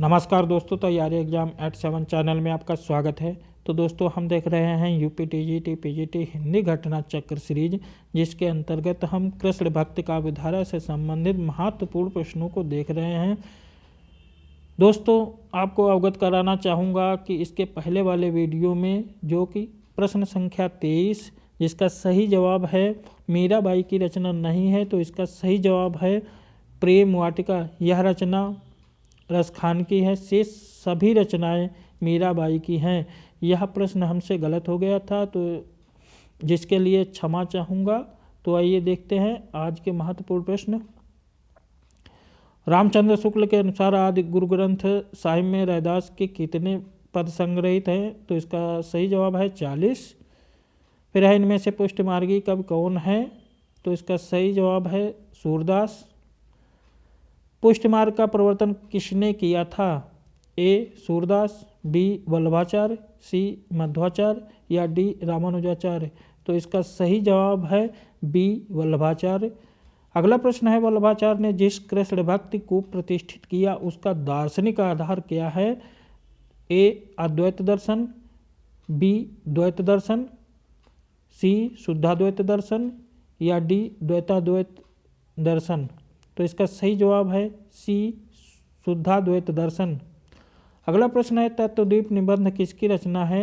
नमस्कार दोस्तों, तैयारी एग्जाम @7 चैनल में आपका स्वागत है। तो दोस्तों, हम देख रहे हैं यूपी टीजीटी पीजीटी हिंदी घटना चक्र सीरीज, जिसके अंतर्गत हम कृष्ण भक्त काव्य धारा से संबंधित महत्वपूर्ण प्रश्नों को देख रहे हैं। दोस्तों, आपको अवगत कराना चाहूँगा कि इसके पहले वाले वीडियो में, जो कि प्रश्न संख्या 23, जिसका सही जवाब है मीराबाई की रचना नहीं है, तो इसका सही जवाब है प्रेम वाटिका। यह रचना रसखान की है। शेष सभी रचनाएं मीराबाई की हैं। यह प्रश्न हमसे गलत हो गया था, तो जिसके लिए क्षमा चाहूँगा। तो आइए देखते हैं आज के महत्वपूर्ण प्रश्न। रामचंद्र शुक्ल के अनुसार आदि गुरु ग्रंथ साहिब में रैदास के कितने पद संग्रहित हैं? तो इसका सही जवाब है 40। फिर है इनमें से पुष्टमार्गी कवि कौन है? तो इसका सही जवाब है सूरदास। पुष्टमार्ग का प्रवर्तन किसने किया था? ए सूरदास, बी वल्लभाचार्य, सी मध्वाचार्य या डी रामानुजाचार्य। तो इसका सही जवाब है बी वल्लभाचार्य। अगला प्रश्न है, वल्लभाचार्य ने जिस कृष्ण भक्ति को प्रतिष्ठित किया उसका दार्शनिक आधार क्या है? ए अद्वैत दर्शन, बी द्वैत दर्शन, सी शुद्धाद्वैत दर्शन या डी द्वैताद्वैत दर्शन। तो इसका सही जवाब है सी शुद्धाद्वैत दर्शन। अगला प्रश्न है, तत्वदीप निबंध किसकी रचना है?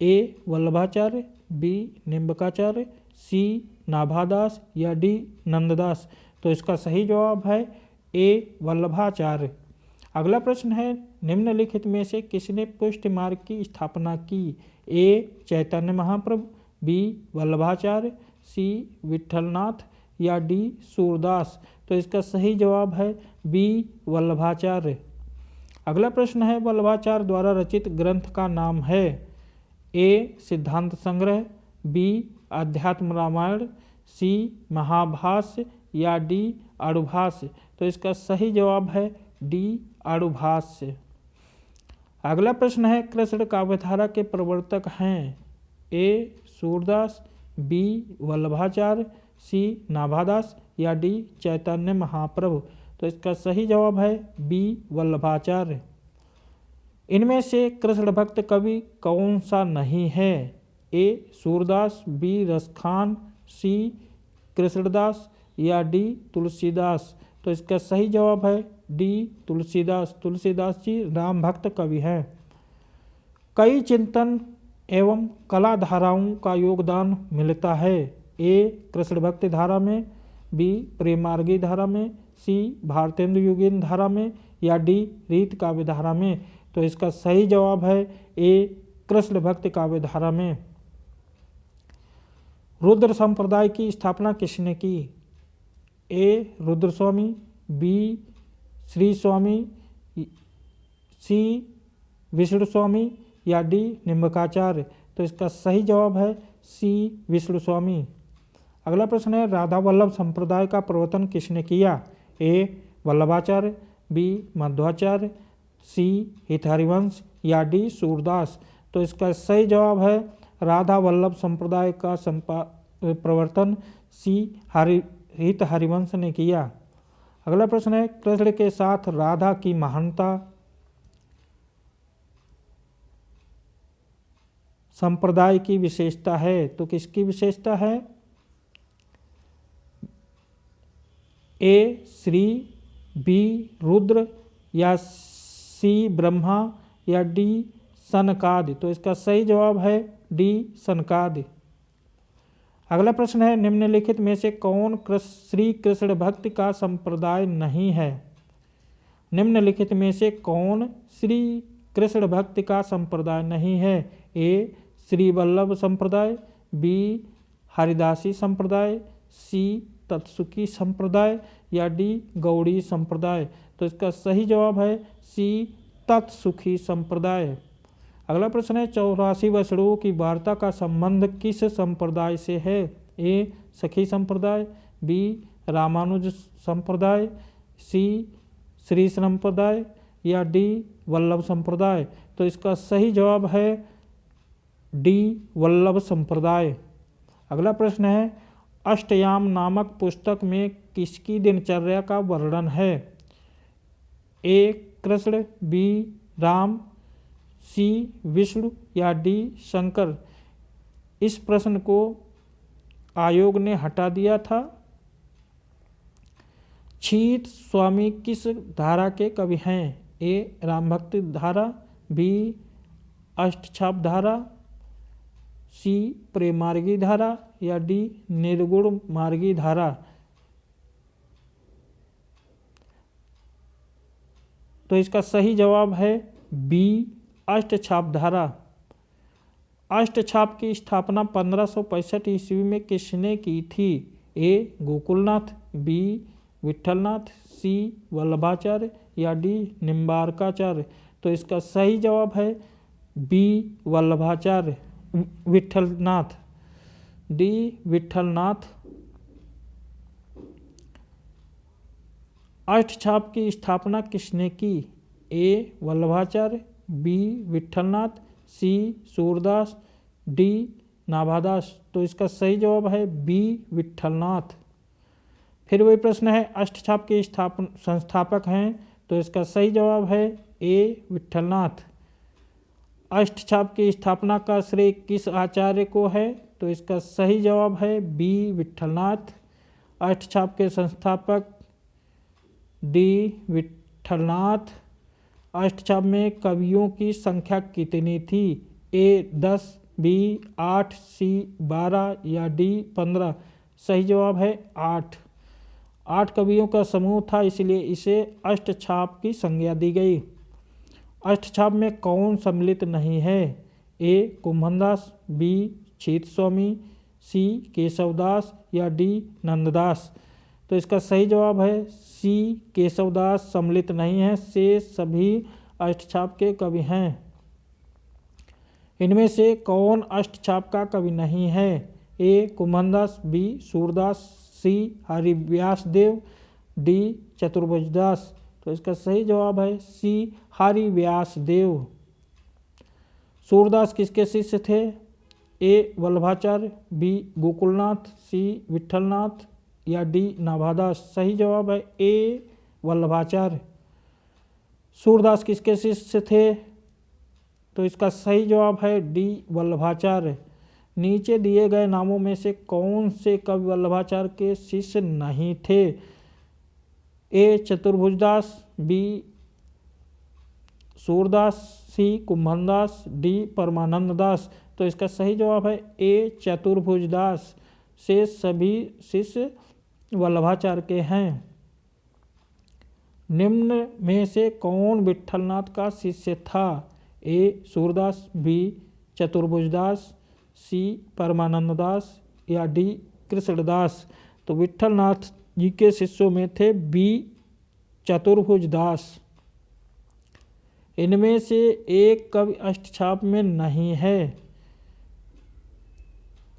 ए वल्लभाचार्य, बी निम्बकाचार्य, सी नाभादास या डी नंददास। तो इसका सही जवाब है ए वल्लभाचार्य। अगला प्रश्न है, निम्नलिखित में से किसने पुष्ट मार्ग की स्थापना की? ए चैतन्य महाप्रभु, बी वल्लभाचार्य, सी विठलनाथ या डी सूरदास। तो इसका सही जवाब है बी वल्लभाचार्य। अगला प्रश्न है, वल्लभाचार्य द्वारा रचित ग्रंथ का नाम है? ए सिद्धांत संग्रह, बी अध्यात्म रामायण, सी महाभाष्य या डी आड़ुभाष्य। तो इसका सही जवाब है डी आड़ुभाष्य। अगला प्रश्न है, कृष्ण काव्यधारा के प्रवर्तक हैं? ए सूरदास, बी वल्लभाचार्य, सी नाभादास या डी चैतन्य महाप्रभु। तो इसका सही जवाब है बी वल्लभाचार्य। इनमें से कृष्ण भक्त कवि कौन सा नहीं है? ए सूरदास, बी रसखान, सी कृष्णदास या डी तुलसीदास। तो इसका सही जवाब है डी तुलसीदास। तुलसीदास जी राम भक्त कवि हैं। कई चिंतन एवं कला धाराओं का योगदान मिलता है? ए कृष्ण भक्ति धारा में, बी प्रेमार्गी धारा में, सी भारतेंदु युगीन धारा में या डी रीत काव्य धारा में। तो इसका सही जवाब है ए कृष्ण भक्ति काव्य धारा में। रुद्र संप्रदाय की स्थापना किसने की? ए रुद्र स्वामी, बी श्री स्वामी, सी विष्णु स्वामी या डी निम्बकाचार्य। तो इसका सही जवाब है सी विष्णु स्वामी। अगला प्रश्न है, राधा वल्लभ संप्रदाय का प्रवर्तन किसने किया? ए वल्लभाचार्य, बी मध्वाचार्य, सी हितहरिवंश या डी सूरदास। तो इसका सही जवाब है राधा वल्लभ संप्रदाय का प्रवर्तन सी हितहरिवंश ने किया। अगला प्रश्न है, कृष्ण के साथ राधा की महानता संप्रदाय की विशेषता है? तो किसकी विशेषता है? ए श्री, बी रुद्र या सी ब्रह्मा या डी सनकादि। तो इसका सही जवाब है डी सनकादि। अगला प्रश्न है, निम्नलिखित में से कौन श्री कृष्ण भक्ति का संप्रदाय नहीं है? निम्नलिखित में से कौन श्री कृष्ण भक्ति का संप्रदाय नहीं है? ए श्री वल्लभ संप्रदाय, बी हरिदासी संप्रदाय, सी तत्सुकी संप्रदाय या डी गौड़ी संप्रदाय। तो इसका सही जवाब है सी तत्सुखी संप्रदाय। अगला प्रश्न है, 84 वसड़ों की वार्ता का संबंध किस संप्रदाय से है? ए सखी संप्रदाय, बी रामानुज संप्रदाय, सी श्री संप्रदाय या डी वल्लभ संप्रदाय। तो इसका सही जवाब है डी वल्लभ संप्रदाय। अगला प्रश्न है, अष्टयाम नामक पुस्तक में किसकी दिनचर्या का वर्णन है? ए कृष्ण, बी राम, सी विष्णु या डी शंकर। इस प्रश्न को आयोग ने हटा दिया था। छीत स्वामी किस धारा के कवि हैं? ए रामभक्ति धारा, बी अष्टछाप धारा, सी प्रेमार्गी धारा या डी निर्गुण मार्गी धारा। तो इसका सही जवाब है बी अष्टछाप धारा। अष्टछाप की स्थापना 1565 ईस्वी में किसने की थी? ए गोकुलनाथ, बी विठलनाथ, सी वल्लभाचार्य या डी निम्बारकाचार्य। तो इसका सही जवाब है बी वल्लभाचार्य, विठलनाथ, डी विठलनाथ। अष्टछाप की स्थापना किसने की? ए वल्लभाचार्य, बी विठलनाथ, सी सूरदास, डी नाभादास। तो इसका सही जवाब है बी विठलनाथ। फिर वही प्रश्न है, अष्टछाप के संस्थापक हैं? तो इसका सही जवाब है ए विठलनाथ। अष्टछाप की स्थापना का श्रेय किस आचार्य को है? तो इसका सही जवाब है बी विठलनाथ। अष्टछाप के संस्थापक डी विठलनाथ। अष्टछाप में कवियों की संख्या कितनी थी? ए 10, बी 8, सी 12 या डी 15। सही जवाब है 8। 8 कवियों का समूह था, इसलिए इसे अष्टछाप की संज्ञा दी गई। अष्टछाप में कौन सम्मिलित नहीं है? ए कुंभनदास, बी छीत स्वामी, सी केशवदास या डी नंददास। तो इसका सही जवाब है सी केशवदास सम्मिलित नहीं है, से सभी अष्टछाप के कवि हैं। इनमें से कौन अष्टछाप का कवि नहीं है? ए कुंभनदास, बी सूरदास, सी हरिव्यासदेव, डी चतुर्भुजदास। तो इसका सही जवाब है सी हरिव्यासदेव। सूरदास किसके शिष्य थे? ए वल्लभाचार्य, बी गोकुलनाथ, सी विठलनाथ या डी नाभादास। सही जवाब है ए वल्लभाचार्य। सूरदास किसके शिष्य थे? तो इसका सही जवाब है डी वल्लभाचार्य। नीचे दिए गए नामों में से कौन से कवि वल्लभाचार्य के शिष्य नहीं थे? ए चतुर्भुजदास, बी सूरदास, सी कुंभनदास, डी परमानंद दास। तो इसका सही जवाब है ए चतुर्भुजदास। से सभी शिष्य वल्लभाचार्य के हैं। निम्न में से कौन विठलनाथ का शिष्य था? ए सूरदास, बी चतुर्भुजदास, सी परमानंद दास या डी कृष्णदास। तो विठलनाथ जी के शिष्यों में थे बी चतुर्भुजदास। इनमें से एक कवि अष्टछाप में नहीं है।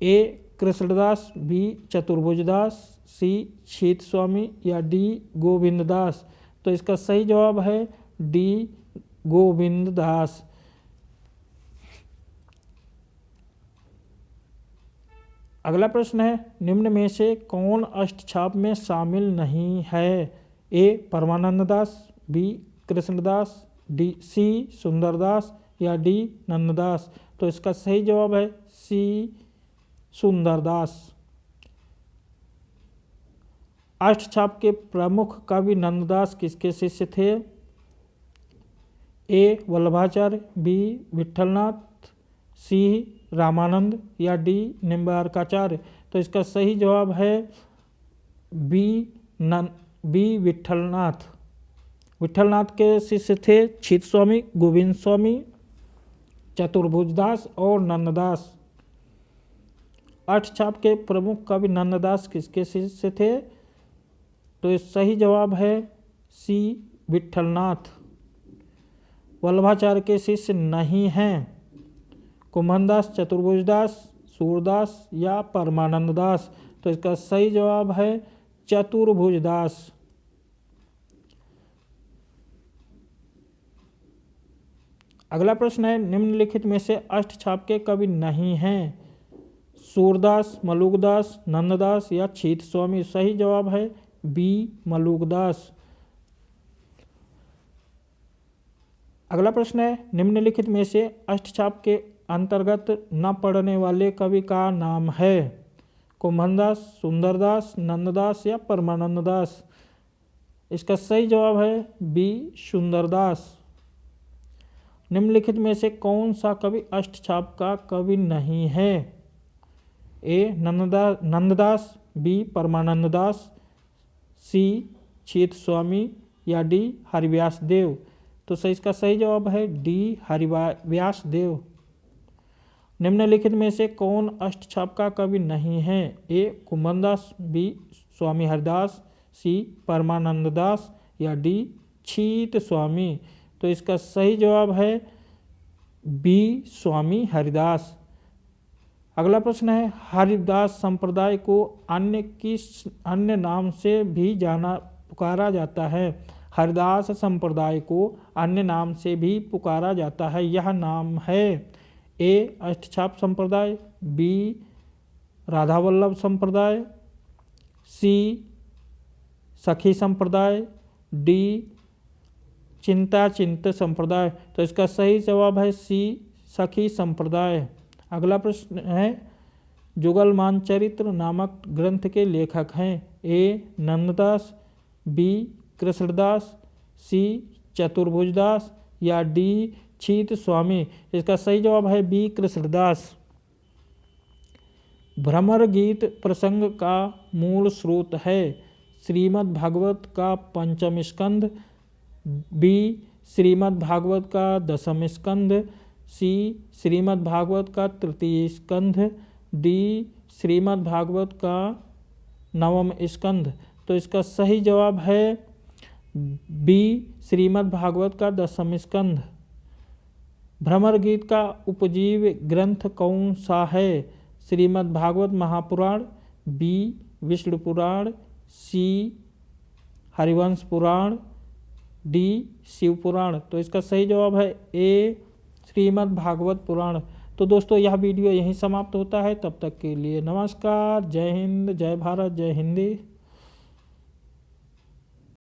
ए कृष्णदास, बी चतुर्भुजदास, सी छीत स्वामी या डी गोविंददास। तो इसका सही जवाब है डी गोविंददास। अगला प्रश्न है, निम्न में से कौन अष्टछाप में शामिल नहीं है? A Parmanand Das, B Krishnadas, D C Sundardas या डी नंददास। तो इसका सही जवाब है सी सुंदरदास। अष्टछाप के प्रमुख कवि नंददास किसके शिष्य थे? ए वल्लभाचार्य, बी विठलनाथ, सी रामानंद या डी निम्बारकाचार्य। तो इसका सही जवाब है बी विठलनाथ। विठलनाथ के शिष्य थे छीत स्वामी, गोविंद स्वामी, चतुर्भुजदास और नंददास। अष्टछाप के प्रमुख कवि नंददास किसके शिष्य थे? तो इस सही जवाब है सी विठलनाथ। वल्लभाचार्य के शिष्य नहीं हैं कुंभनदास, चतुर्भुजदास, सूरदास या परमानंद दास। तो इसका सही जवाब है चतुर्भुजदास। अगला प्रश्न है, निम्नलिखित में से अष्टछाप के कवि नहीं हैं? सूरदास, मलुकदास, नंददास या छीत स्वामी। सही जवाब है बी मलुकदास। अगला प्रश्न है, निम्नलिखित में से अष्टछाप के अंतर्गत न पढ़ने वाले कवि का नाम है? कुम्भनदास, सुंदरदास, नंददास या परमानंददास? इसका सही जवाब है बी सुंदरदास। निम्नलिखित में से कौन सा कवि अष्टछाप का कवि नहीं है? ए नंददास, बी परमानंददास, सी छीत स्वामी या डी हरिव्यास देव? तो सही इसका सही जवाब है डी हरिव्यास देव। निम्नलिखित में से कौन अष्टछाप का कवि नहीं है? ए कुम्भनदास, बी स्वामी हरिदास, सी परमानंददास या डी छीत स्वामी? तो इसका सही जवाब है बी स्वामी हरिदास। अगला प्रश्न है, हरिदास संप्रदाय को अन्य नाम से भी पुकारा जाता है? हरिदास संप्रदाय को अन्य नाम से भी पुकारा जाता है, यह नाम है? ए अष्टछाप संप्रदाय, बी राधा वल्लभ संप्रदाय, सी सखी संप्रदाय, डी चिंता संप्रदाय? तो इसका सही जवाब है सी सखी संप्रदाय। अगला प्रश्न है, जुगलमान चरित्र नामक ग्रंथ के लेखक हैं? ए नंददास, बी कृष्णदास, सी चतुर्भुजदास या डी छीत स्वामी? इसका सही जवाब है बी कृष्णदास। भ्रमर गीत प्रसंग का मूल स्रोत है? श्रीमद् भागवत का पंचम स्कंद, बी श्रीमद् भागवत का दसम स्कंद, सी श्रीमद् भागवत का तृतीय स्कंध, डी श्रीमद् भागवत का नवम स्कंध? तो इसका सही जवाब है बी श्रीमद् भागवत का दसम स्कंध। भ्रमर गीत का उपजीव्य ग्रंथ कौन सा है? श्रीमद् भागवत महापुराण, बी विष्णु पुराण, सी हरिवंश पुराण, डी शिव पुराण? तो इसका सही जवाब है ए श्रीमद् भागवत पुराण। तो दोस्तों यह वीडियो यहीं समाप्त होता है। तब तक के लिए नमस्कार, जय हिंद, जय भारत, जय हिंदी।